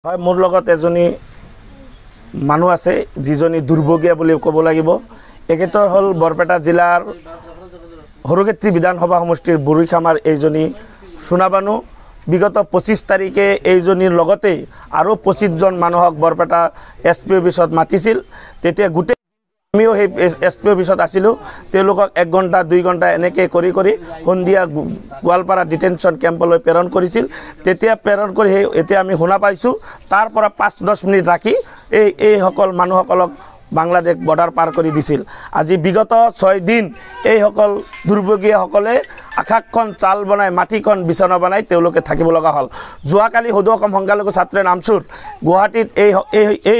হয় মোৰ লগত এজনী মানুহ আছে যিজনী দুৰ্ভগীয়া বুলি ক'ব লাগিব। এখেতৰ হ'ল বৰপেটা জিলাৰ হৰুক্ষেত্ৰী বিধানসভা সমষ্টিৰ বুঢ়ীখামাৰ এইজনী সোণাবানু। বিগত 25 তাৰিখে এইজনীৰ লগতে আৰু 25জন মানুহক বৰপেটা SP অফিচত মাতিছিল। তেতিয়া গোটেই আমিও সেই SP অফিচত আছিলোঁ। তেওঁলোকক 1 ঘণ্টা 2 ঘণ্টা এনেকৈ কৰি সন্ধিয়া গোৱালপাৰা ডিটেনশ্যন কেম্পলৈ প্ৰেৰণ কৰিছিল। তেতিয়া প্ৰেৰণ কৰি এতিয়া আমি শুনা পাইছোঁ তাৰ পৰা 5-10 মিনিট ৰাখি এইসকল মানুহসকলক বাংলাদেশ বৰ্ডাৰ পাৰ কৰি দিছিল। আজি বিগত 6 দিন এইসকল দুৰ্ভগীয়াসকলে আকাশখন চাল বনাই মাটিখন বিছনা বনাই তেওঁলোকে থাকিব লগা হ'ল। যোৱাকালি সদৌ অসম সংখ্যালঘু ছাত্ৰে নামচুৰ গুৱাহাটীত এই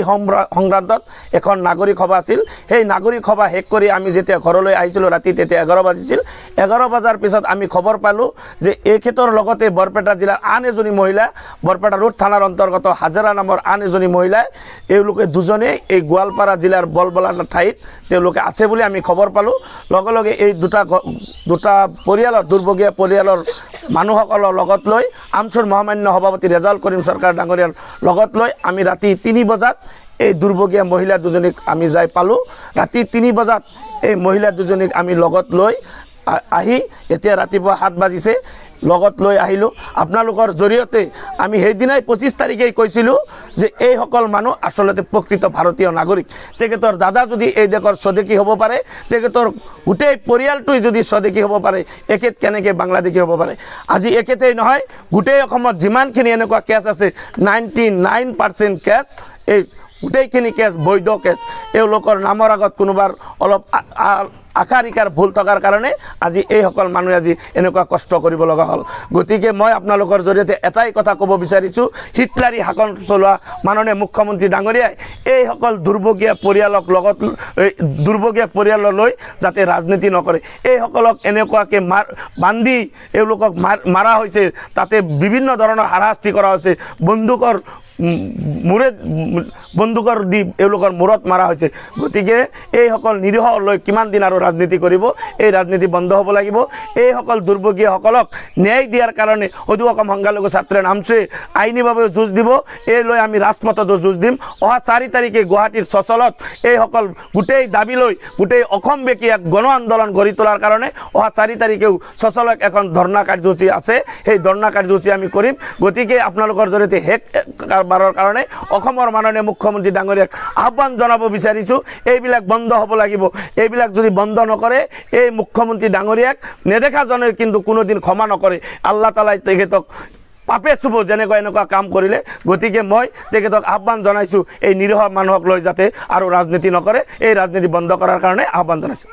সংক্ৰান্তত এখন নাগৰিক সভা আছিল। সেই নাগৰিক সভা শেষ কৰি আমি যেতিয়া ঘৰলৈ আহিছিলোঁ ৰাতি তেতিয়া 11 বাজিছিল। 11 বজাৰ পিছত আমি খবৰ পালোঁ যে এখেতৰ লগতে বৰপেটা জিলাৰ আন এজনী মহিলা, বৰপেটা ৰোড থানাৰ অন্তৰ্গত হাজাৰা নামৰ আন এজনী মহিলাই এওঁলোকে দুজনে এই গোৱালপাৰা জিলাৰ বলবলা ঠাইত তেওঁলোকে আছে বুলি আমি খবৰ পালোঁ। লগে লগে এই দুটা পৰিয়ালৰ দুৰ্ভগীয়া পৰিয়ালৰ মানুহসকলৰ লগত লৈ আমচুৰ মহামান্য সভাপতি ৰেজাউল কৰিম চৰকাৰ ডাঙৰীয়াৰ লগত লৈ আমি ৰাতি 3 বজাত এই দুৰ্ভগীয়া মহিলা দুজনীক আমি যাই পালোঁ। ৰাতি 3 বজাত এই মহিলা দুজনীক আমি লগত লৈ আহি এতিয়া ৰাতিপুৱা 7 বাজিছে লগত লৈ আহিলোঁ। আপোনালোকৰ জৰিয়তে আমি সেইদিনাই 25 তাৰিখেই কৈছিলোঁ যে এইসকল মানুহ আচলতে প্ৰকৃত ভাৰতীয় নাগৰিক। তেখেতৰ দাদা যদি এই দেশৰ স্বদেশী হ'ব পাৰে, তেখেতৰ গোটেই পৰিয়ালটোৱে যদি স্বদেশী হ'ব পাৰে, এখেত কেনেকৈ বাংলাদেশী হ'ব পাৰে? আজি এখেতেই নহয়, গোটেই অসমত যিমানখিনি এনেকুৱা কেছ আছে 99% কেছ এই গোটেইখিনি কেছ বৈধ কেছ। এওঁলোকৰ নামৰ আগত কোনোবাৰ অলপ আকাৰিকাৰ ভুল থকাৰ কাৰণে আজি এইসকল মানুহে আজি এনেকুৱা কষ্ট কৰিব লগা হ'ল। গতিকে মই আপোনালোকৰ জৰিয়তে এটাই কথা ক'ব বিচাৰিছোঁ, হিটলাৰী শাসন চলোৱা মাননীয় মুখ্যমন্ত্ৰী ডাঙৰীয়াই এইসকল দুৰ্ভগীয়া পৰিয়াললৈ যাতে ৰাজনীতি নকৰে। এইসকলক এনেকুৱাকৈ বান্ধি এওঁলোকক মাৰা হৈছে, তাতে বিভিন্ন ধৰণৰ হাৰাশাস্তি কৰা হৈছে, বন্দুকৰ দি এওঁলোকৰ মূৰত মাৰা হৈছে। গতিকে এইসকল নিৰীহলৈ কিমান দিন আৰু ৰাজনীতি কৰিব? এই ৰাজনীতি বন্ধ হ'ব লাগিব। এইসকল দুৰ্ভগীয়াসকলক ন্যায় দিয়াৰ কাৰণে সদৌ অসম সংখ্যালঘু ছাত্ৰে নামচুৱে আইনীভাৱেও যুঁজ দিব। এই লৈ আমি ৰাজপথতো যুঁজ দিম। অহা 4 তাৰিখে গুৱাহাটীৰ চচলত এইসকল গোটেই দাবী লৈ গোটেই অসমব্যাপী এক গণ আন্দোলন গঢ়ি তোলাৰ কাৰণে অহা 4 তাৰিখেও চচলত এখন ধৰ্ণা কাৰ্যসূচী আছে। সেই ধৰ্ণা কাৰ্যসূচী আমি কৰিম। গতিকে আপোনালোকৰ জৰিয়তে বাৰৰ কাৰণে অসমৰ মাননীয় মুখ্যমন্ত্ৰী ডাঙৰীয়াক আহ্বান জনাব বিচাৰিছোঁ, এইবিলাক বন্ধ হ'ব লাগিব। এইবিলাক যদি বন্ধ নকৰে এই মুখ্যমন্ত্ৰী ডাঙৰীয়াক নেদেখাজনে কিন্তু কোনোদিন ক্ষমা নকৰে। আল্লাহ তালাই তেখেতক পাপে চুব যেনেকুৱা এনেকুৱা কাম কৰিলে। গতিকে মই তেখেতক আহ্বান জনাইছোঁ এই নিৰীহ মানুহক লৈ যাতে আৰু ৰাজনীতি নকৰে, এই ৰাজনীতি বন্ধ কৰাৰ কাৰণে আহ্বান জনাইছোঁ।